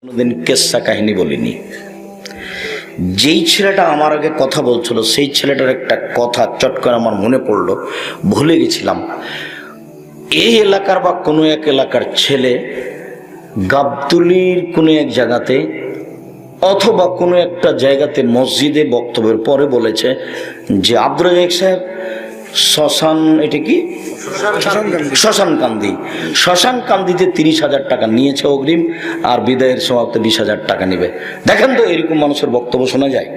কোনোদিন কেসা কাহিনী বলিনি। যেই ছেলেটা আমার আগে কথা বলছিল সেই ছেলেটার একটা কথা চট করে আমার মনে পড়লো, ভুলে গেছিলাম। এই এলাকার বা কোনো এক এলাকার ছেলে গাবতলীর কোনো এক জায়গাতে অথবা কোনো একটা জায়গাতে মসজিদে বক্তব্যের পরে বলেছে যে আব্দুর রাজ্জাক সাহেব শ্মশান, এটা কি শ্মশান কান্দিতে 30,000 টাকা নিয়েছে অগ্রিম, আর বিদায়ের সময় 20,000 টাকা নিবে। দেখেন তো এরকম মানুষের বক্তব্য শোনা যায়।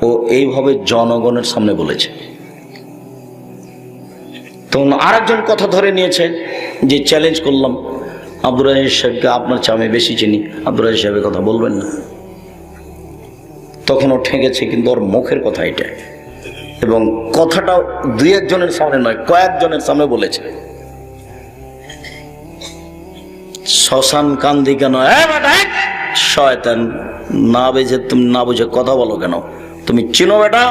ও এইভাবে জনগণের সামনে বলেছে। তখন আরেকজন কথা ধরে নিয়েছে যে চ্যালেঞ্জ করলাম আব্দুর রাজ্জাক সাহেবকে, আপনার চেয়ে আমি বেশি চিনি, আব্দুর রাজ্জাক সাহেবের কথা বলবেন না। তখন ও ঠেকেছে, কিন্তু ওর মুখের কথা এটা, এবং কথাটা দুই একজনের সামনে নয়, কয়েকজনের সামনে বলেছে। শ্মশান কান্দি কেন? শয়তান, না বেজে তুমি না বুঝে কথা বলো কেন? তুমি চিনো বেটা?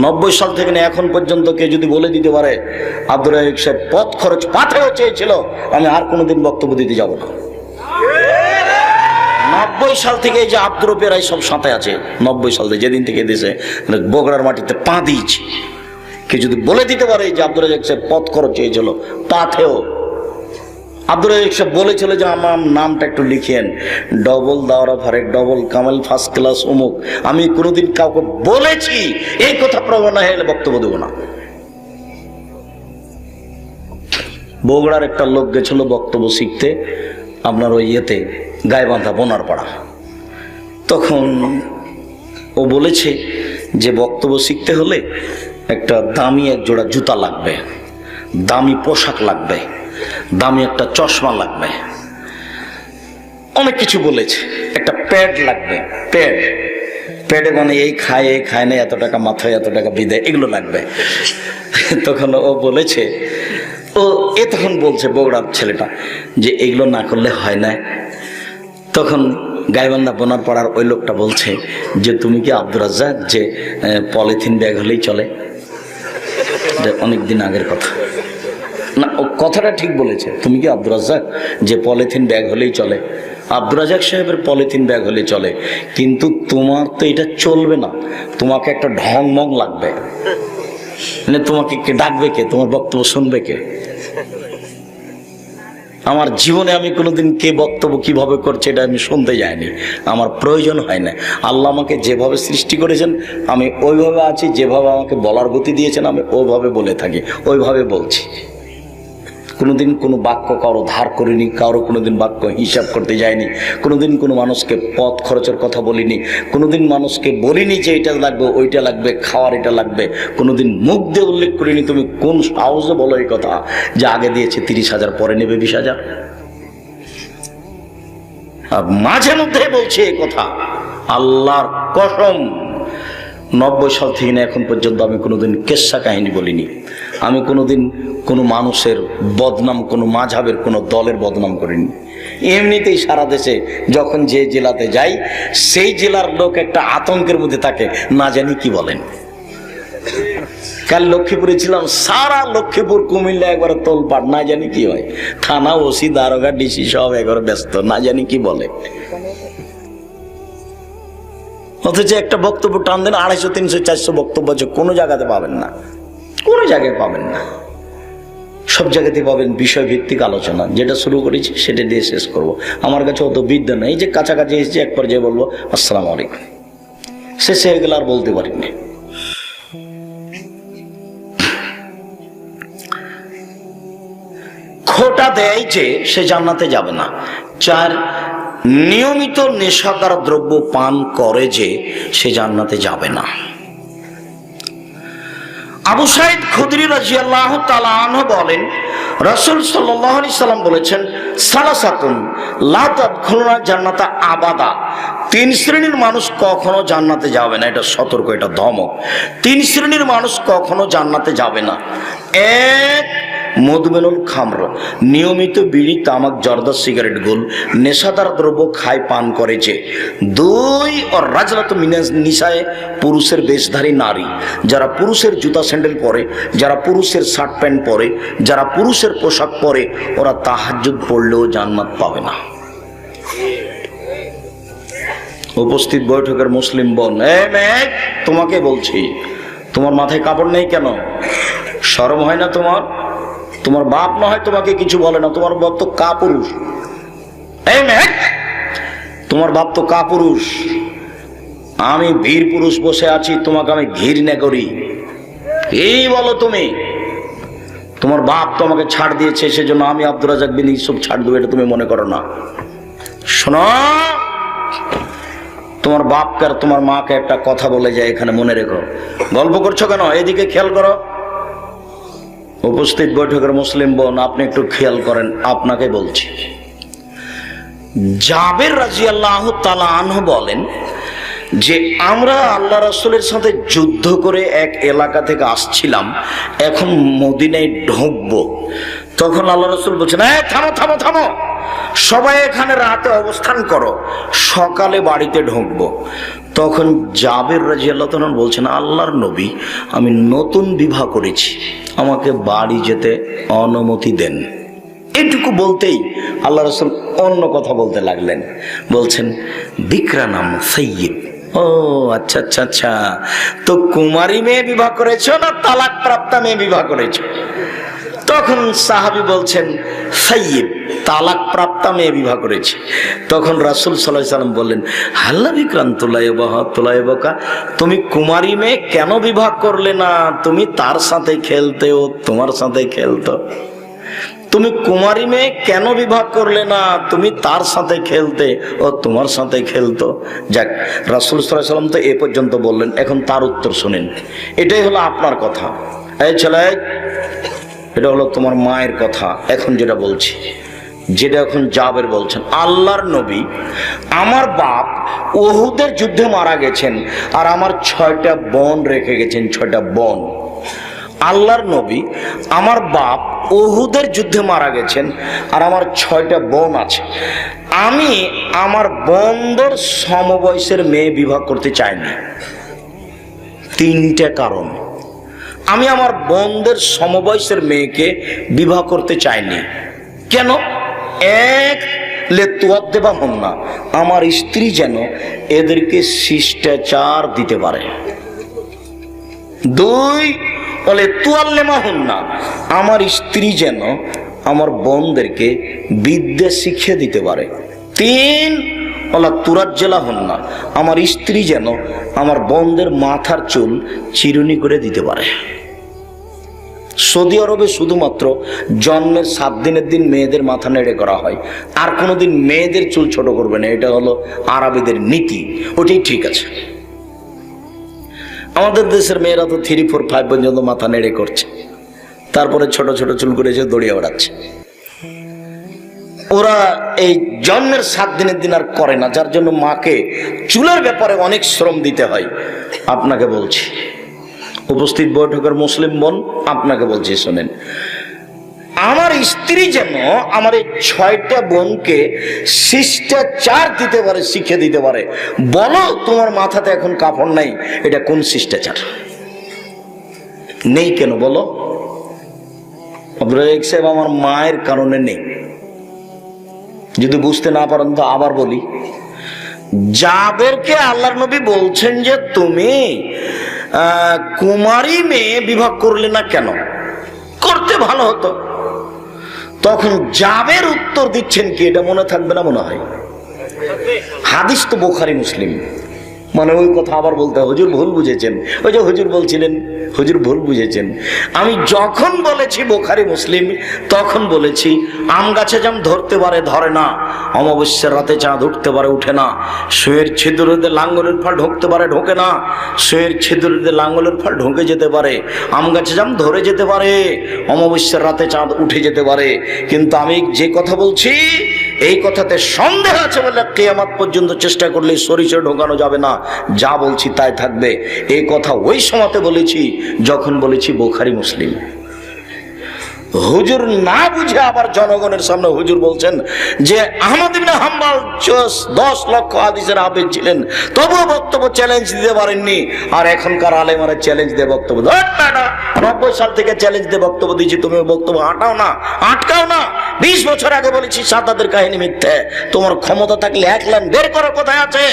90 সাল থেকে এখন পর্যন্ত কে যদি বলে দিতে পারে আব্দুর রাজ্জাক সাহেব পথ খরচ পাথেও চেয়েছিল, আমি আর কোনোদিন বক্তব্য দিতে যাব না। 90 সাল থেকে এই যে আব্দুর পেরাই সব সাথে আছে, 90 সাল থেকে যেদিন থেকে দেশে বগুড়ার মাটিতে পা দিয়েছি, কে যদি বলে দিতে পারে যে আব্দুর রাজ্জাক সাহেব পথ খরচ চেয়েছিল পাথেও। আব্দুর রাজ্জাক সাহেব বলেছিল যে আমার নামটা একটু লিখেন, ডবল দাওরা ফারেক, ডবল কামাল, ফার্স্ট ক্লাস অমুক। আমি কোনোদিন কাউকে বলেছি এই কথা প্রমাণ না হলে বক্তব্য দেবো না। বগুড়ার একটা লোক গেছিল বক্তব্য শিখতে আপনার ওই ইয়েতে গাইবান্ধা বোনার পাড়া। তখন ও বলেছে যে বক্তব্য শিখতে হলে একটা দামি এক জোড়া জুতা লাগবে, দামি পোশাক লাগবে, দামি একটা চশমা লাগবে, অনেক কিছু বলেছে। একটা প্যাড লাগবে, প্যাডে মানে এই খায় না, এত টাকা মাথায়, এত টাকা বিদায়, এগুলো লাগবে। তখন ও বলেছে, তখন বলছে বগুড়ার ছেলেটা যে এগুলো না করলে হয় না। তখন গাইবান্ধা বোনার পাড়ার ওই লোকটা বলছে যে তুমি কি আব্দুর রাজ্জাক যে পলিথিন ব্যাগ হলেই চলে? অনেকদিন আগের কথা না, ও কথাটা ঠিক বলেছে। তুমি কি আব্দুর রাজ্জাক যে পলিথিন ব্যাগ হলেই চলে? আব্দুর রাজ্জাক সাহেবের পলিথিন ব্যাগ হলে চলে, কিন্তু তোমার তো এটা চলবে না, তোমাকে একটা ঢং মং লাগবে। মানে তোমাকে কে ডাকবে, কে তোমার বক্তব্য শুনবে কে? আমার জীবনে আমি কোনোদিন কে বক্তব্য কিভাবে করছে এটা আমি শুনতে যাইনি, আমার প্রয়োজন হয় না। আল্লাহ আমাকে যেভাবে সৃষ্টি করেছেন আমি ওইভাবে আছি, যেভাবে আমাকে বলার গতি দিয়েছেন আমি ওইভাবে বলে থাকি, ওইভাবে বলছি। কোনোদিন কোনো বাক্য কারো ধার করিনি, কারো কোনোদিন বাক্য হিসাব করতে যায়নি, কোনোদিন কোনো মানুষকে পথ খরচের কথা বলিনি, কোনোদিন মানুষকে বলিনি যে এটা লাগবে, ওইটা লাগবে, খাওয়ার এটা লাগবে, কোনোদিন মুখ দিয়ে উল্লেখ করিনি তুমি কোন সাহসে বলো এই কথা যে আগে দিয়েছে 30,000 পরে নেবে 20,000। আর মাঝে মধ্যে বলছে এই কথা, আল্লাহর কসম 90 সাল থেকে না এখন পর্যন্ত আমি কোনোদিন কেসা কাহিনী বলিনি। আমি কোনোদিন কোনো মানুষের বদনাম, কোনো মাঝহাবের কোনো দলের বদনাম করিনি। এমনিতেই সারা দেশে যখন যে জেলাতে যাই সেই জেলার লোক একটা আতঙ্কের মধ্যে থাকে, না জানি কি বলেন। কাল লক্ষ্মীপুরে ছিলাম, সারা লক্ষ্মীপুর কুমিল্লা একবারে তোলপাট, না জানি কি হয়। থানা, ওসি, দারোগা, ডিসি সব একবারে ব্যস্ত, না জানি কি বলে। অথচ একটা বক্তব্য টান দেন 250, 300, 400 বক্তব্য আছে, কোনো জায়গাতে পাবেন না, কোনো জায়গায় পাবেন না। সব জায়গাতে পাবেন বিষয়ভিত্তিক আলোচনা। যেটা শুরু করেছি সেটা দিয়ে শেষ করব। আমার কাছে অত বিদ্যা নেই যে কাছাকাছি এসেছি এক পর্যায়ে বলবো আসসালামু আলাইকুম, শেষে হয়ে গেলে আর বলতে পারিনি। খোটা দেয় যে সে জান্নাতে যাবে না। 4, নিয়মিত নেশাদার দ্রব্য পান করে যে সে জান্নাতে যাবে না। আবু সাঈদ খুদরি রাদিয়াল্লাহু তাআলা আনহু বলেন, রাসূল সাল্লাল্লাহু আলাইহি সাল্লাম বলেছেন, সালাসাতুন লা তাদখুলুনা জান্নাতা আবাদা। 3 শ্রেণীর মানুষ কখনো জান্নাতে যাবে না। এটা সতর্ক, এটা ধমক। 3 শ্রেণীর মানুষ কখনো জান্নাতে যাবে না। 1, মধুমেনুল খামর, নিয়মিত বিড়ি, তামাক, জর্দা, সিগারেট, গোল, নেশাদার দ্রব্য খায় পান করে যে। 2, ও রাজলাত মিনাজ নিসায়ে, পুরুষের বেশধারী নারী, যারা পুরুষের জুতা স্যান্ডেল পরে, যারা পুরুষের শার্ট প্যান্ট পরে, যারা পুরুষের পোশাক পরে, ওরা তাহাজ্জুদ পড়লেও জান্নাত পাবে না। উপস্থিত বৈঠকের মুসলিম বোন, মেয়ে, তোমাকে বলছি, তোমার মাথায় কাপড় নেই কেন? শরম হয় না তোমার? তোমার বাপ না হয় তোমাকে কিছু বলে না, তোমার বাপ তো কাপুরুষ। এই মেয়ে, তোমার বাপ তো কাপুরুষ, আমি বীর পুরুষ বসে আছি, তোমাকে আমি ঘৃণা করি। এই বলো তুমি, তোমার বাপ তো আমাকে ছাড় দিয়েছে, সেজন্য আমি আব্দুর রাজ্জাক বিন ইউসুফ ছাড় দেবো, এটা তুমি মনে করো না। শোনো, তোমার বাপকে আর তোমার মাকে একটা কথা বলে যায়, এখানে মনে রেখো। গল্প করছো কেন? এদিকে খেয়াল করো। উপস্থিত বৈঠকের মুসলিম বোন, আপনি একটু খেয়াল করেন, আপনাকে বলছি। জাবের রাদিয়াল্লাহু তাআলা আনহু বলেন যে আমরা আল্লাহ রাসূলের সাথে যুদ্ধ করে এক এলাকা থেকে আসছিলাম, এখন মদিনায় ঢুকবো। তখন আল্লাহ রাসূল বলছেন, থামো থামো থামো, সবাই এখানে রাতে অবস্থান করো, সকালে বাড়িতে ঢুকবো। তখন জাবের রাদিয়াল্লাহু তাআলা বলছেন, আল্লাহর নবী, আমি নতুন বিবাহ করেছি, আমাকে বাড়ি যেতে অনুমতি দেন। এটুকু বলতেই আল্লাহ রাসূল অন্য কথা বলতে লাগলেন, বলছেন, বিকরা নাম সাইয়্যিদ। ও আচ্ছা আচ্ছা আচ্ছা, তো কুমারী মেয়ে বিবাহ করেছো না তালাক প্রাপ্তা মেয়ে বিবাহ করেছো? তখন সাহাবী বলছেন, সাইয়্যিদ, তালাক প্রাপ্তা মেয়ে বিবাহ করেছে। তখন রাসূল সাল্লাল্লাহু আলাইহি ওয়াসাল্লাম বললেন, হাল্লা বিক্রান্তলাইবাহা, তুমি কুমারী মেয়ে কেন বিবাহ করলে না? তুমি তার সাথে খেলতে, ও তোমার সাথে খেলতো। তুমি কুমারী মেয়ে কেন বিবাহ করলে না? তুমি তার সাথে খেলতে, ও তোমার সাথে খেলতো। যাক, রাসূল সাল্লাল্লাহু আলাইহি ওয়াসাল্লাম তো এ পর্যন্ত বললেন, এখন তার উত্তর শুনেন। এটাই হলো আপনার কথা। এই ছেলে, এটা হলো তোমার মায়ের কথা। এখন যেটা বলছি, যেটা এখন জাবের বলছেন, আল্লাহর নবী, আমার বাপ উহুদের যুদ্ধে মারা গেছেন, আর আমার 6টা বোন রেখে গেছেন, 6টা বোন। আল্লাহর নবী, আমার বাপ উহুদের যুদ্ধে মারা গেছেন, আর আমার 6টা বোন আছে। আমি আমার বোনদের সমবয়সের মেয়ে বিবাহ করতে চাইনি। 3টে কারণ। আমি আমার বোনদের সমবয়সের মেয়েকে বিবাহ করতে চাইনি। কেন? এক, লেতুয়াদ্দেবা হন না, আমার স্ত্রী যেন এদেরকে শিষ্টাচার দিতে পারে। 2, বলে তুয়াল্লেমা হন না, আমার স্ত্রী যেন আমার বোনদেরকে বিদ্যা শিখিয়ে দিতে পারে। 3, বলা তুরাজ্জেলা হন না, আমার স্ত্রী যেন আমার বোনদের মাথার চুল চিরুনি করে দিতে পারে। সৌদি আরবে শুধুমাত্র জন্মের 7 দিনের দিন মেয়েদের মাথা নেড়ে করা হয়, আর কোনোদিন মেয়েদের চুল ছোট করবে না। এটা হলো আরবিদের নীতি, ওটাই ঠিক আছে। আমাদের দেশের মেয়েরা তো 3, 4, 5 পর্যন্ত মাথা নেড়ে করছে, তারপরে ছোট ছোট চুল করে এসে দড়িয়ে বেড়াচ্ছে। ওরা এই জন্মের 7 দিনের দিন আর করে না, যার জন্য মাকে চুলের ব্যাপারে অনেক শ্রম দিতে হয়। আপনাকে বলছি, উপস্থিত বৈঠকের মুসলিম বোন, আপনাকে বলছি, শোনেন, আমার স্ত্রী যেন আমার এই 6টা বোনকে শিষ্টাচার দিতে পারে, শিখে দিতে পারে। বলো, তোমার মাথাতে এখন কাপড় নাই, এটা কোন শিষ্টাচার? নেই কেন বলো? আব্দুর রাজ্জাক সাহেব, আমার মায়ের কারণে নেই। যদি বুঝতে না পারেন তো আবার বলি। যাদেরকে আল্লাহর নবী বলছেন যে তুমি কুমারী মেয়ে বিবাহ করলে না কেন? করতে ভালো হতো। তখন জাবের উত্তর দিচ্ছেন কি, এটা মনে থাকবে না মনে হয়? হাদিস তো বুখারী মুসলিম, মানে ওই কথা আবার বলতে হয়, হুজুর ভুল বুঝেছেন। ওই যে হুজুর বলছিলেন, হুজুর ভুল বুঝেছেন। আমি যখন বলেছি বুখারী মুসলিম, তখন বলেছি আম গাছে জাম ধরতে পারে, ধরে না। অমাবস্যার রাতে চাঁদ উঠতে পারে, উঠে না। সুয়ের ছিদ্রতে লাঙ্গলের ফল ঢুকতে পারে, ঢোকে না। সুয়ের ছিদ্রতে লাঙ্গলের ফল ঢুকে যেতে পারে। আম গাছে জাম ধরে যেতে পারে, অমাবস্যার রাতে চাঁদ উঠে যেতে পারে। কিন্তু আমি যে কথা বলছি, এই কথাতে সন্দেহ আছে বলে কিয়ামত পর্যন্ত চেষ্টা করলে সরিষা ঢোকানো যাবে না। যা বলছি তাই থাকবে। এই কথা ওই সময়তে বলেছি যখন বলেছি বুখারী মুসলিম। হুজুর না বুঝে আবার জনগণের সামনে হুজুর বলছেন যে আহমদ ইবনে হাম্বল 10 লক্ষ হাদিসের হাফেজ ছিলেন, তবুও বক্তব্য চ্যালেঞ্জ দিতে পারেননি। আর এখনকার আলেমারা চ্যালেঞ্জ দিয়ে বক্তব্য, 90 সাল থেকে চ্যালেঞ্জ দিয়ে বক্তব্য দিচ্ছি, তুমি বক্তব্য আটকাও না। 20 বছর আগে বলেছি সাদ্দাতের কাহিনী মিথ্যে। তোমার ক্ষমতা থাকলে এক লাইন বের করো কোথায় আছে।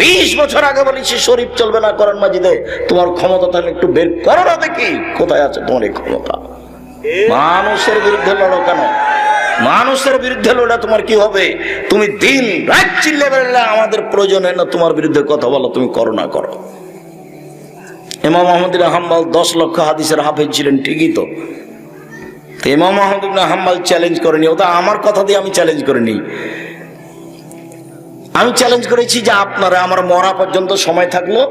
20 বছর আগে বলেছি শরীফ চলবে না কোরআন মাজিদে, তোমার ক্ষমতা থাকলে একটু বের করো না দেখি কোথায় আছে তোমার এই ক্ষমতা। মানুষের বিরুদ্ধে লড়ো কেন? মানুষের বিরুদ্ধে লড়া তোমার কি হবে? তুমি দিন রাত চিল্লে বেড়ালে আমাদের প্রয়োজন হয় না তোমার বিরুদ্ধে কথা বলো, তুমি করো না করো। ইমাম আহমদ ইবনে হাম্বল 10 লক্ষ হাদিসের হাফেজ ছিলেন, ঠিকই তো। ইমাম আহমদ ইবনে হাম্বল চ্যালেঞ্জ করেনি, ওটা আমার কথা দিয়ে আমি চ্যালেঞ্জ করিনি। আমি চ্যালেঞ্জ করেছি যে আপনারা আমার মরা পর্যন্ত সময় থাকলো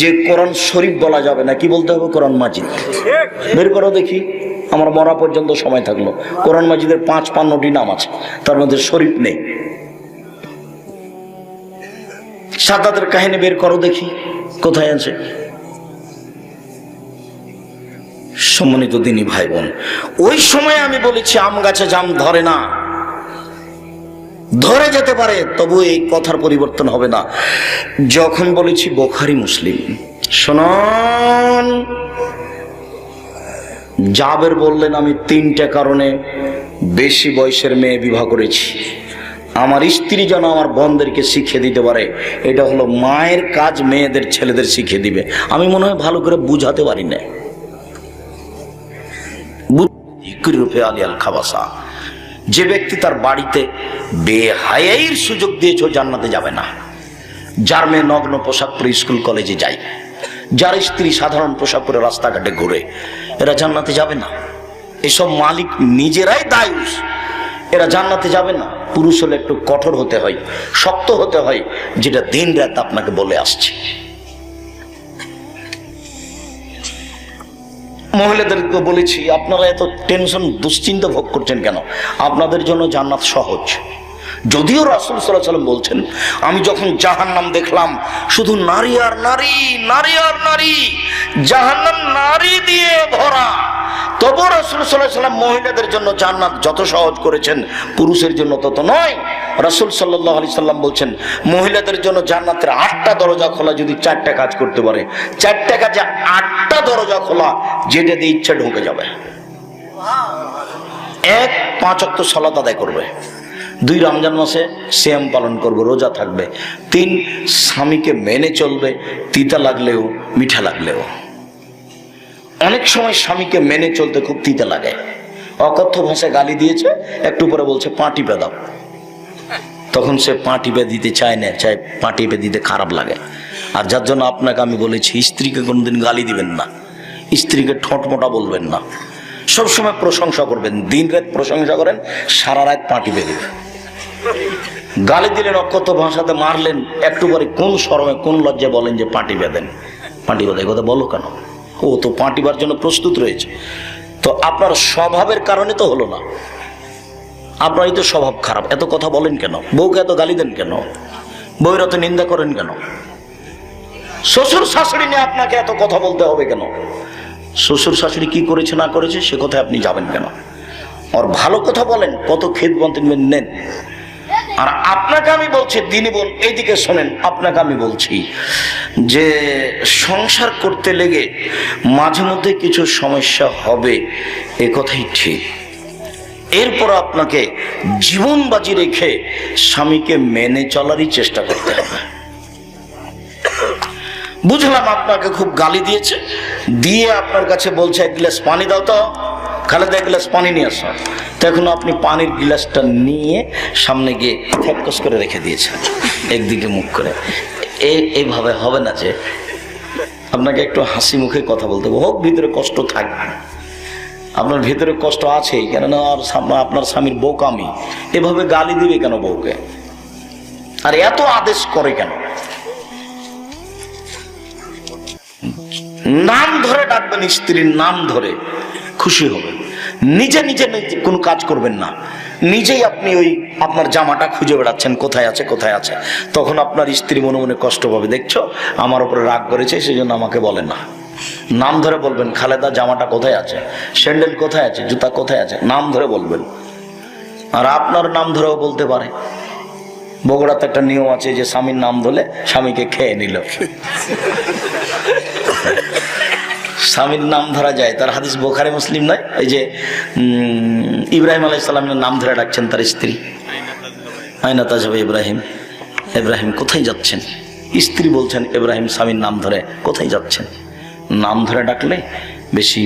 যে কোরআন শরীফ বলা যাবে না, কি বলতে হবে? কোরআন মাজিদ। বের করো দেখি, আমার মরা পর্যন্ত সময় থাকলো। কোরআন মাজিদের 55টি নাম আছে, তার মধ্যে শরীফ নেই। সাদ্দাতের কাহিনী বের করো দেখি কোথায় আছে। সম্মানিত দিনী ভাই বোন, ওই সময় আমি বলেছি আম গাছে জাম ধরে না, ধরে যেতে পারে, তবু এই কথার পরিবর্তন হবে না। যখন বলেছি বুখারী মুসলিম, শুনুন, জাবের বললেন আমি 3টা কারণে বেশি বয়সের মেয়ে বিবাহ করেছি। আমার স্ত্রী যেন আমার বোনদেরকে শিখিয়ে দিতে পারে, এটা হলো মায়ের কাজ, মেয়েদের ছেলেদের শিখিয়ে দিবে। আমি মনে হয় ভালো করে বুঝাতে পারি না। যে ব্যক্তি তার বাড়িতে বেহায়াইর সুযোগ দিয়েছ জান্নাতে যাবে না। যার মেয়ে নগ্ন পোশাক পরে স্কুল কলেজে যায়, যার স্ত্রী সাধারণ পোশাক পরে রাস্তাঘাটে ঘুরে, এরা জান্নাতে যাবে না। এসব মালিক নিজেরাই দায়ুস, এরা জান্নাতে যাবে না। পুরুষ হলে একটু কঠোর হতে হয়, শক্ত হতে হয়, যেটা দিন রাত আপনাকে বলে আসছে। মহিলাদেরকে বলেছি আপনারা এত টেনশন দুশ্চিন্তা ভোগ করছেন কেন? আপনাদের জন্য জান্নাত সহজ। যদিও রাসূল সাল্লাল্লাহু আলাইহি ওয়াসাল্লাম বলছেন আমি যখন জাহান্নাম দেখলাম শুধু নারী আর নারী, নারী আর নারী, জাহান্নাম নারী দিয়ে ভরা, তবু রাসূল সাল্লাল্লাহু আলাইহি ওয়াসাল্লাম মহিলাদের জন্য জান্নাত যত সহজ করেছেন পুরুষের জন্য তত নয়। রাসূল সাল্লাল্লাহু আলাইহি ওয়াসাল্লাম বলছেন মহিলাদের জন্য জান্নাতের 8টা দরজা খোলা, যদি 4টা কাজ করতে পারে। 4টা কাজে 8টা দরজা খোলা, যেটা দিয়ে ইচ্ছা ঢুকে যাবে। 1, 5 ওয়াক্ত সালাত আদায় করবে। 2, রমজান মাসে সিয়াম পালন করবে, রোজা থাকবে। 3, স্বামীকে মেনে চলবে, তিতা লাগলেও মিঠা লাগলেও। অনেক সময় স্বামীকে মেনে চলতে খুব তিতা লাগে, অকথ্য ভাষায় গালি দিয়েছে, একটু পরে বলছে পা টিপে দাও, তখন সে পা টিপে দিতে চায় না, চায় পা টিপে দিতে খারাপ লাগে। আর যার জন্য আপনাকে আমি বলেছি স্ত্রীকে কোনোদিন গালি দিবেন না, স্ত্রীকে ঠোঁট মোটা বলবেন না, সবসময় প্রশংসা করবেন। দিন রাত প্রশংসা করেন, সারা রাত পা টিপে দেবেন। গালি দিলেন, অকথ্য ভাষাতে মারলেন, একটু পরে কোন শরমে কোন লজ্জায় বলেন যে পা টিপে দেন। পা টিপে দেয় কথা বলো কেন? ও তো পা টিপার জন্য প্রস্তুত রয়েছে। তো আপনার স্বভাবের কারণে তো হলো না, আপনারই তো স্বভাব খারাপ। এত কথা বলেন কেন? বউকে এত গালি দেন কেন? বউয়ের এত নিন্দা করেন কেন? শ্বশুর শাশুড়ি নিয়ে আপনাকে এত কথা বলতে হবে কেন? শ্বশুর শাশুড়ি কি করেছে না করেছে সে কথায় আপনি যাবেন কেন? আর ভালো কথা বলেন, কত খেদ বন্তেন নেন। আর আপনাকে আমি বলছি দিনী বোন, এইদিকে শোনেন, আপনাকে আমি বলছি যে সংসার করতে লেগে মাঝে মধ্যে কিছু সমস্যা হবে, এ কথাই ঠিক। এরপর আপনাকে জীবন বাজি রেখে স্বামীকে মেনে চলারই চেষ্টা করতে হবে। বুঝলাম আপনাকে খুব গালি দিয়েছে, দিয়ে আপনার কাছে বলছে 1 গ্লাস পানি দাও তো, খালেদা 1 গ্লাস পানি নিয়ে আসো। তখন আপনি পানির গ্লাসটা নিয়ে সামনে গিয়ে ফ্যাকস করে রেখে দিয়েছেন, একদিকে মুখ করে। এইভাবে হবে না, যে আপনাকে একটু হাসি মুখে কথা বলতে হবে। হোক ভিতরে কষ্ট থাকবে, আপনার ভিতরে কষ্ট আছেই, কেননা আর আপনার স্বামীর বোকামি। এভাবে গালি দিবে কেন বউকে? আর এত আদেশ করে কেন? নাম ধরে ডাকবেন, স্ত্রীর নাম ধরে, খুশি হবে। নিজে নিজে কোনো কাজ করবেন না, নিজেই আপনি ওই আপনার জামাটা খুঁজে বেড়াচ্ছেন কোথায় আছে কোথায় আছে। তখন আপনার স্ত্রী মনে মনে কষ্ট পাবে, দেখছো আমার উপরে রাগ করেছে সেই জন্য আমাকে বলে না। নাম ধরে বলবেন, খালেদা জামাটা কোথায় আছে, স্যান্ডেল কোথায় আছে, জুতা কোথায় আছে, নাম ধরে বলবেন। আর আপনার নাম ধরেও বলতে পারে। বগুড়াতে একটা নিয়ম আছে যে স্বামীর নাম ধরে স্বামীকে খেয়ে নিল। স্বামীর নাম ধরা যায়, তার হাদিস বোখারি মুসলিম নয়। এই যে ইব্রাহিম আলাইহিস সালামের নাম ধরে ডাকছেন তার স্ত্রী, আইনা তাজাবা ইব্রাহিম, ইব্রাহিম কোথায় যাচ্ছেন? স্ত্রী বলছেন ইব্রাহিম স্বামীর নাম ধরে কোথায় যাচ্ছেন? নাম ধরে ডাকলে বেশি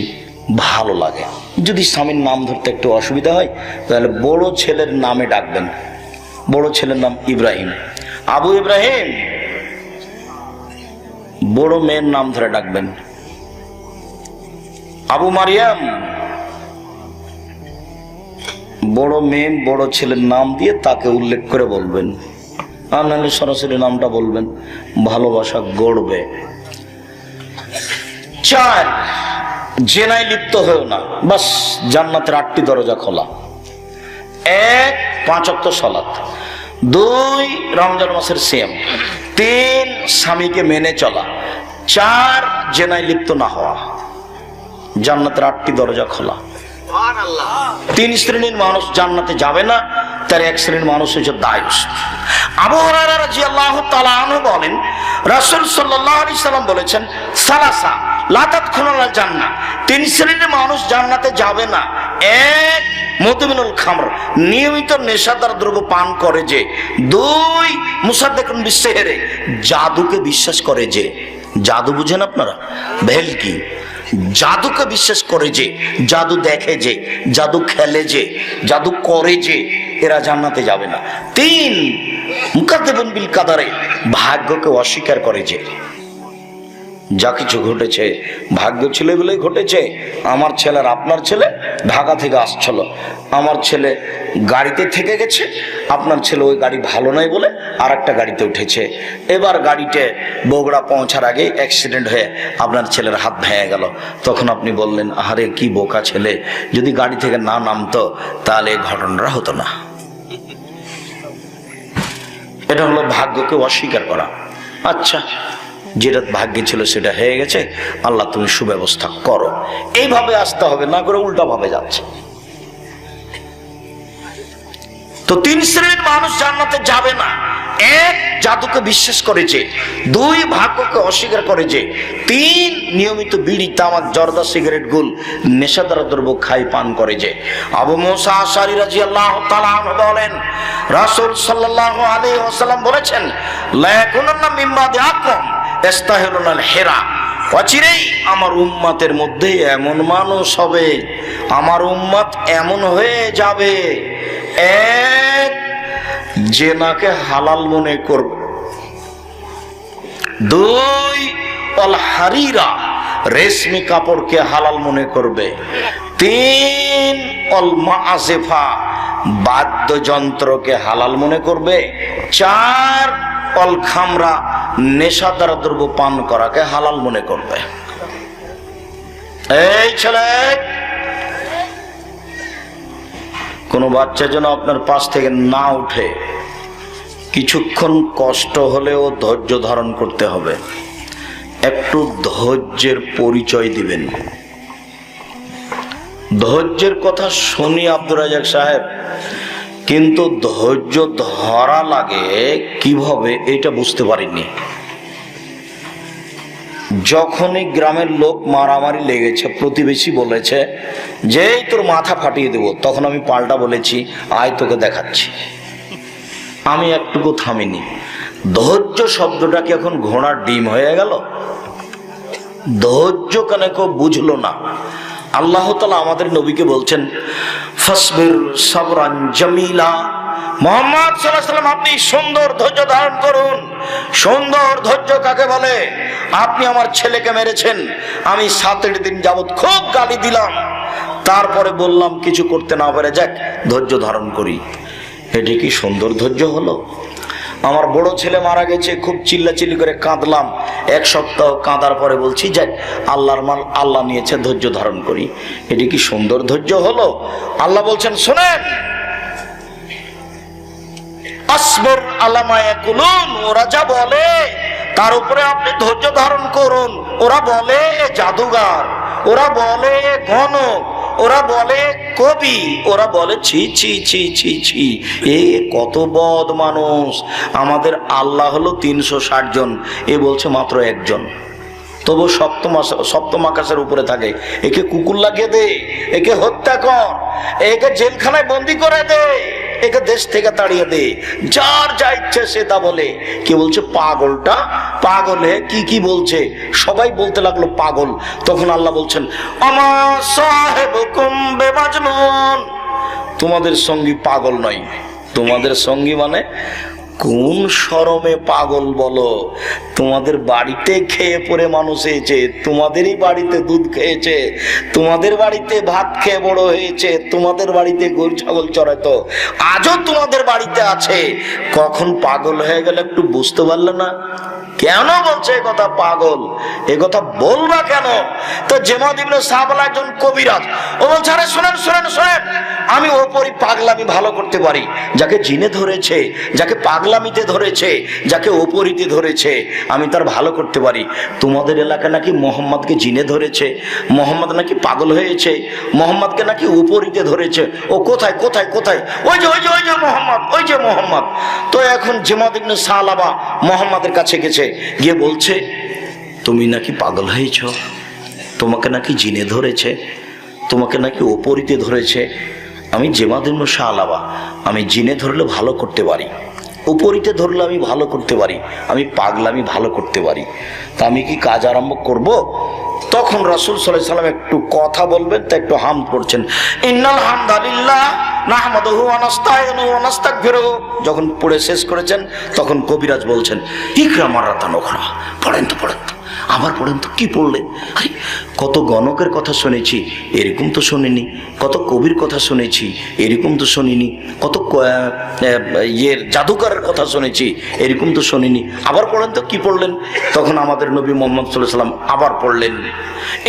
ভালো লাগে। যদি স্বামীর নাম ধরতে একটু অসুবিধা হয় তাহলে বড় ছেলের নামে ডাকবেন। বড় ছেলের নাম ইব্রাহিম, আবু ইব্রাহিম। বড় মেয়ের নাম ধরে ডাকবেন আবু মারিয়াম। বড় মেয়ে বড় ছেলের নাম দিয়ে তাকে উল্লেখ করে বলবেন, আর নাহলে সরাসরি নামটা বলবেন, ভালোবাসা গড়বে। 4, জেনায় লিপ্ত হয়েও না, বাস জান্নাতের 8টি দরজা খোলা। 1, 5 ওয়াক্ত সালাত। 2, রমজান মাসের সিয়াম। 3, স্বামীকে মেনে চলা। 4, জেনায় লিপ্ত না হওয়া। জান্নাতের 8টি দরজা খোলা। 3 শ্রেণীর মানুষ জান্নাতে যাবে না, তার 1 শ্রেণীর মানুষ হচ্ছে দায়ুস। আবু হুরায়রা রাদিয়াল্লাহু তাআলা আনহু বলেন, রাসূল সাল্লাল্লাহু আলাইহি সাল্লাম বলেছেন, সালাসা লা তাদখুলুল জান্নাহ, 3 শ্রেণীর মানুষ জান্নাতে যাবে না। 1, মুদমিনুল খামর, নিয়মিত নেশাদার দ্রব্য পান করে যে। 2, মুসাদ্দিকুন বিসসিহরি, জাদুকে বিশ্বাস করে যে। জাদু বুঝেন আপনারা? ভেলকি, জাদুকে বিশ্বাস করে যে, জাদু দেখে যে, জাদু খেলে যে, জাদু করে যে, এরা জান্নাতে যাবে না। 3, মুকাদ্দিবুন বিল কাদারে, ভাগ্যকে অস্বীকার করে যে। যা কিছু ঘটেছে ভাগ্য ছিল বলেই ঘটেছে। আমার ছেলের আপনার ছেলে ঢাকা থেকে আসছিল, আমার ছেলে গাড়িতে থেকে গেছে, আপনার ছেলে ওই গাড়ি ভালো নয় বলে আর একটা গাড়িতে উঠেছে। এবার গাড়িতে বগুড়া পৌঁছার আগে অ্যাক্সিডেন্ট হয়ে আপনার ছেলের হাত ভেঙে গেল। তখন আপনি বললেন, আরে কি বোকা ছেলে, যদি গাড়ি থেকে না নামতো তাহলে এই ঘটনাটা হতো না। এটা হলো ভাগ্যকে অস্বীকার করা। আচ্ছা, যেটা ভাগ্যে ছিল সেটা হয়ে গেছে, আল্লাহ তুমি সুব্যবস্থা করো, এইভাবে আসতে হবে, না করে উল্টা ভাবে যাচ্ছে। তো 3 শ্রেণীর মানুষ জান্নাতে যাবে না। 1, জাদুকে বিশ্বাস করে যে। 2, ভাগ্যকে অস্বীকার করে যে। 3, নিয়মিত বিড়ি, তামাক, জর্দা, সিগারেট, গুল, নেশাদার দ্রব্য খাই পান করে যে। আবু মুসা আশআরী রাদিয়াল্লাহু তাআলা আনহু বলেন, রাসূল সাল্লাল্লাহু আলাইহি ওয়াসাল্লাম বলেছেন, লা ইয়াকুনুন্না মিম্মা দিআকুম ইস্তাহিলুনাল হিরা, অচিরেই আমার উম্মতের মধ্যে এমন মানুষ হবে, আমার উম্মত এমন হয়ে যাবে, 1, জেনাকে হালাল মনে করবে। 2, অল হারিরা, রেশমি কাপড়কে হালাল মনে করবে। 3, অল মাআজিফা, বাদ্যযন্ত্রকে হালাল মনে করবে। 4, অল খামরা, নেশাদার দ্রব্য পান করাকে হালাল মনে করবে। এই ছেলে, কোনো বাচ্চা যেন আপনার পাশ থেকে না উঠে, কিছুক্ষণ কষ্ট হলেও ধৈর্য ধারণ করতে হবে। একটু ধৈর্যের পরিচয় দিবেন। ধৈর্যের কথা শুনি আব্দুর রাজাক সাহেব, কিন্তু ধৈর্য ধরা লাগে কিভাবে এটা বুঝতে পারিনি। যখনই গ্রামের লোক মারামারি লেগেছে, প্রতিবেশী বলেছে যে তোর মাথা ফাটিয়ে দেব, তখন আমি পাল্টা বলেছি, আয় তোকে দেখাচ্ছি। আমি একটুকু থামিনি। ধৈর্য শব্দটা কি এখন ঘোড়ার ডিম হয়ে গেল? ধৈর্য কেন কেউ বুঝলো না। আল্লাহ তাআলা আমাদের নবীকে বলছেন, ফাসবির সাবরান জামিলা, মুহাম্মদ সাল্লাল্লাহু আলাইহি ওয়াসাল্লাম আপনি সুন্দর ধৈর্য ধারণ করুন। সুন্দর ধৈর্য কাকে বলে? আপনি আমার ছেলেকে মেরেছেন, আমি 7 দিন যাবত খুব গালি দিলাম, তারপরে বললাম কিছু করতে না পারে যাক ধৈর্য ধারণ করি। এটি কি সুন্দর ধৈর্য হলো? আমার বড় ছেলে মারা গেছে, খুব চিল্লাচিল্লি করে কাঁদলাম, 1 সপ্তাহ কাঁদার পরে বলছি যাক আল্লাহর মাল আল্লাহ নিয়েছে, ধৈর্য ধারণ করি। এটি কি সুন্দর ধৈর্য হলো? আল্লাহ বলছেন, শোনেন, আসবির আলা মা ইয়াকুলুন, ওরা যা বলে তার উপরে আপনি ধৈর্য ধারণ করুন। ওরা বলে জাদুগার, ওরা বলে গণক, ওরা বলে কবি, ওরা বলে ছি ছি ছি ছি ছি, এ কত বদ মানুষ। আমাদের আল্লাহ হলো 360 জন, এ বলছে মাত্র 1 জন। তবু সপ্তম আকাশের উপরে থাকে। একে কুকুর লাগিয়ে দে, একে হত্যা কর, একে জেলখানায় বন্দি করে দে, একে দেশ থেকে তাড়িয়ে দে, যার যা ইচ্ছে সে তা বলে। কে বলছে? পাগলটা পাগল। হে কি কি বলছে? সবাই বলতে লাগলো পাগল। তখন আল্লাহ বলছেন, আমা সাহেবুকুম বেমাজনুন, তোমাদের সঙ্গী পাগল নয়। তোমাদের সঙ্গী মানে কোন শরমে পাগল বলো? তোমাদের বাড়িতে খেয়ে পরে মানুষ হয়েছে, তোমাদেরই বাড়িতে দুধ খেয়েছে, তোমাদের বাড়িতে ভাত খেয়ে বড় হয়েছে, তোমাদের বাড়িতে গরু ছাগল চড়াতো, আজও তোমাদের বাড়িতে আছে। কখন পাগল হয়ে গেল একটু বুঝতে পারলে না? কেন বলছে এ কথা পাগল? এ কথা বলবা কেন? তো জেমাদ ইবনে সাহবাল একজন কবিরাজ, ও বলছে, আরে শোনেন শোনেন শোনেন, আমি ওপরই পাগলামি ভালো করতে পারি। যাকে জিনে ধরেছে, যাকে পাগলামিতে ধরেছে, যাকে ওপরিতে ধরেছে, আমি তার ভালো করতে পারি। তোমাদের এলাকায় নাকি মোহাম্মদকে জিনে ধরেছে, মোহাম্মদ নাকি পাগল হয়েছে, মোহাম্মদকে নাকি ওপরিতে ধরেছে। ও কোথায় কোথায় কোথায়? ওই যে ওই যে ওই যে মোহাম্মদ, ওই যে মোহাম্মদ। তো এখন জেমাদ ইবনে সাহলাবা মোহাম্মদের কাছে গেছে, গিয়ে বলছে, তুমি নাকি পাগল হয়েছ, তোমাকে নাকি জিনে ধরেছে, তোমাকে নাকি ওপরিতে ধরেছে। আমি জেমাদ ইবনে সাহলাবা, আমি জিনে ধরলে ভালো করতে পারি, উপরিতে ধরলে আমি ভালো করতে পারি, আমি পাগলামি ভালো করতে পারি। তা আমি কি কাজ আরম্ভ করব? তখন রাসূল সাল্লাল্লাহু আলাইহি ওয়াসাল্লাম একটু কথা বলবেন, তা একটু হামদ পড়ছেন, ইন্নাল হামদালিল্লাহ নাহমাদুহু ওয়া নাস্তাইনুহু ওয়া নাস্তাগফিরুহু। যখন পড়ে শেষ করেছেন তখন কবিরাজ বলছেন, ইকরা মারাতান উখরা, পড়েন তো পড়েন তো, আবার পড়েন তো। কি পড়লেন? আরে কত গণকের কথা শুনেছি, এরকম তো শুনিনি। কত কবির কথা শুনেছি, এরকম তো শুনিনি। কত জাদুকরের কথা শুনেছি, এরকম তো শুনিনি। আবার পড়েন তো। কি পড়লেন? তখন আমাদের নবী মুহাম্মদ সাল্লাল্লাহু আলাইহি ওয়াসাল্লাম আবার পড়লেন,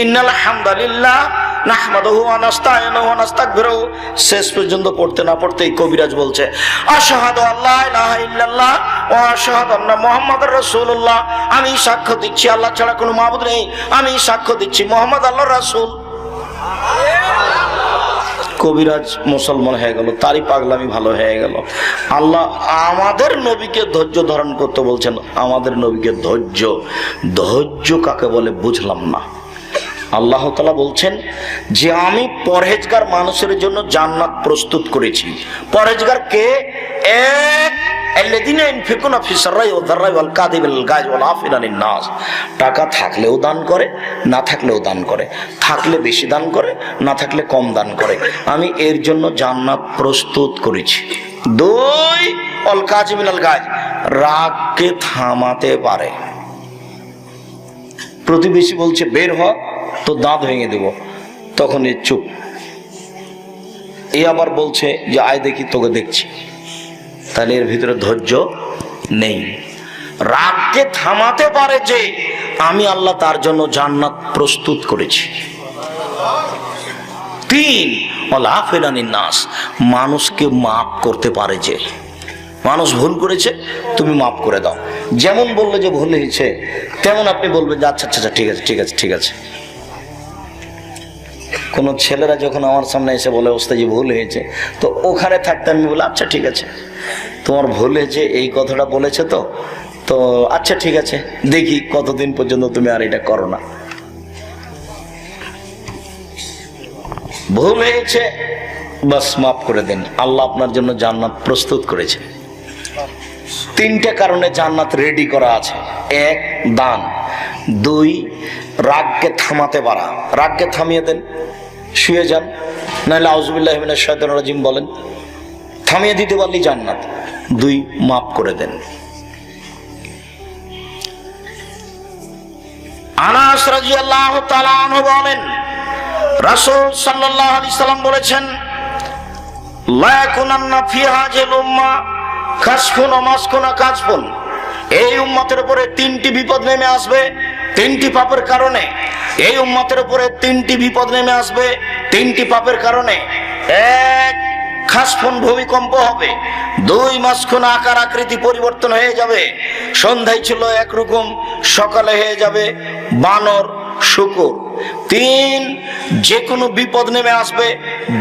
ইন্নাল হামদালিল্লাহ নাহমাদুহু ওয়া নাস্তাইনুহু ওয়া নাস্তাগফিরুহু। শেষ পর্যন্ত পড়তে না পড়তেই কবিরাজ বলছে, আশহাদু আল্লা ইলাহা ইল্লাল্লাহ ওয়া আশহাদু আন্না মুহাম্মাদুর রাসূলুল্লাহ। আমি সাক্ষ্য দিচ্ছি আল্লাহ ছাড়া কোনো মাবুদ নেই, আমি সাক্ষ্য দিচ্ছি মুহাম্মদ আল্লাহর রাসূল। কবিরাজ মুসলমান হয়ে গেল, তারই পাগলামি ভালো হয়ে গেল। আল্লাহ আমাদের নবীকে ধৈর্য ধারণ করতে বলছেন। আমাদের নবীকে ধৈর্য, ধৈর্য কাকে বলে বুঝলাম না। আল্লাহ তাআলা বলছেন যে আমি পরহেজগার মানুষের জন্য জান্নাত প্রস্তুত করেছি। পরহেজগার কে? এক, আল্লাযীনা ইনফিকুনা ফিস-সাররাই ওয়াদ-দাররাই ওয়াল কাযিমিল গায়জ ওয়াল আফিনা আনিন নাস। টাকা থাকলেও দান করে, না থাকলেও দান করে, থাকলে বেশি দান করে, না থাকলে কম দান করে। আমি এর জন্য জান্নাত প্রস্তুত করেছি। দুই, ওয়াল কাযিমিল গায়জ, রাগকে থামাতে পারে। প্রতিবেশী বলছে বের হ, তো দাঁত ভেঙে দেব, তখন এ চুপ। এ আবার বলছে যে আয় দেখি, তোকে দেখছি, তাহলে এর ভিতরে ধৈর্য নেই। রাগকে থামাতে পারে যে আমি আল্লাহ তার জন্য জান্নাত প্রস্তুত করেছি। তিন, ওয়াল আফিনা আনিন নাস, মানুষকে মাফ করতে পারে যে, মানুষ ভুল করেছে তুমি মাফ করে দাও। যেমন বললে যে ভুল হয়েছে, তেমন আপনি বলবেন যে আচ্ছা আচ্ছা ঠিক আছে ঠিক আছে ঠিক আছে। কোন ছেলেরা যখন আমার সামনে এসে বলে ওস্তাদ ভুল হয়েছে, তো ওখানে থাকতে আমি বলি আচ্ছা ঠিক আছে, তোমার ভুল হয়েছে এই কথাটা বলেছে, তো তো আচ্ছা ঠিক আছে, দেখি কতদিন পর্যন্ত তুমি আর এটা করো না। ভুল হয়েছে, বাস মাফ করে দেন, আল্লাহ আপনার জন্য জান্নাত প্রস্তুত করেছে। তিনটা কারণে জান্নাত রেডি করা আছে। এক, দান। দুই, রাগকে থামাতে পারা, রাগকে থামিয়ে দেন, শুয়ে যান, নাহলে আউযুবিল্লাহি মিনাশ শাইতানির রাজিম বলেন, থামিয়ে দিতে পারলি জান্নাত। দুই, মাফ করে দেন। আনাস রাদিয়াল্লাহু তাআলা আনহু বলেন, রাসূল সাল্লাল্লাহু আলাইহি সাল্লাম বলেছেন, লা ইয়াকুনান্না ফি হাযিল উম্মাহ কাসফুন ওয়া মাসকুন ওয়া কাসফুন। এই উম্মতের উপরে তিনটি বিপদ নেমে আসবে, তিনটি পাপের কারণে। এই উম্মতের উপরে তিনটি বিপদ নেমে আসবে, তিনটি পাপের কারণে। এক, খাসফুন, ভূমিকম্প হবে। দুই, মাসকুন, আকার আকৃতি পরিবর্তন হয়ে যাবে। সন্ধ্যায় ছিল একরকম, সকালে হয়ে যাবে বানর, শুকর। 3, যে কোনো বিপদ নেমে আসবে,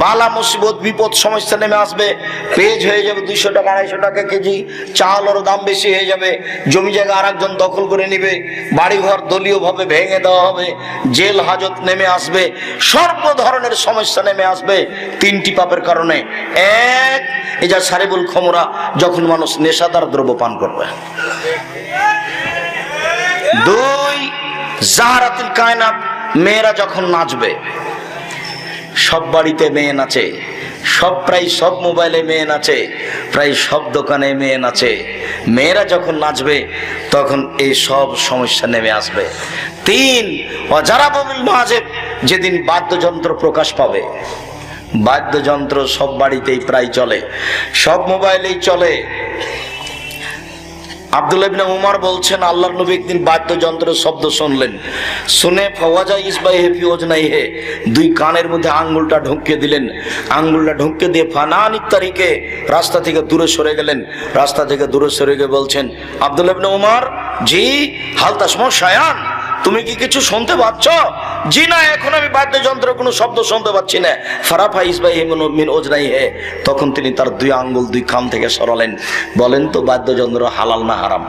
বালা মুসিবত বিপদ সমস্যা নেমে আসবে, পেঁয়াজ হয়ে যাবে 200 টাকা 250 টাকা কেজি, চালের দাম বেশি হয়ে যাবে, জমি জায়গা আরেকজন দখল করে নেবে, বাড়িঘর দলীয়ভাবে ভেঙে দেওয়া হবে, জেল হাজত নেমে আসবে, সর্ব ধরনের সমস্যা নেমে আসবে 3টি পাপের কারণে। 1, এজা সারিবুল খমরা, যখন মানুষ নেশাদার দ্রব্য পান করবে। 2, জাহারাতুল কায়নাত, মেয়েরা যখন নাচবে। সব বাড়িতে মেয়ে নাচে, প্রায় সব মোবাইলে মেয়ে নাচে, প্রায় সব দোকানে মেয়ে নাচে। মেয়েরা যখন নাচবে তখন এই সব সমস্যা নেমে আসবে। 3, ওয়াজারাবুল মাজিব, যেদিন বাদ্যযন্ত্র প্রকাশ পাবে। বাদ্যযন্ত্র সব বাড়িতেই প্রায় চলে, সব মোবাইলেই চলে। আব্দুল্লাহ ইবনে উমর বলছেন, আল্লাহর নবী একদিন বাদ্যযন্ত্রের শব্দ শুনলেন, শুনে ফাওয়াজা ইসবাইহি ফি উজনাইহি, 2 কানের মধ্যে আঙ্গুলটা ঢুকিয়ে দিলেন। আঙ্গুলটা ঢুকিয়ে দিয়ে ফানানিত তারিকে রাস্তা থেকে দূরে সরে গেলেন। রাস্তা থেকে দূরে সরে গিয়ে বলছেন, আব্দুল্লাহ ইবনে উমর, জি হাল তাসমা শায়ান, তুমি কি কিছু শুনতে পাচ্ছ? জি না, এখন আমি বাদ্যযন্ত্রের কোনো শব্দ শুনতে পাচ্ছি না। ফারাফা ইসবাইহি মিন উজনাইহি, তখন তিনি তার 2 আঙ্গুল 2 কান থেকে সরালেন। বলেন তো বাদ্যযন্ত্র হালাল না হারাম?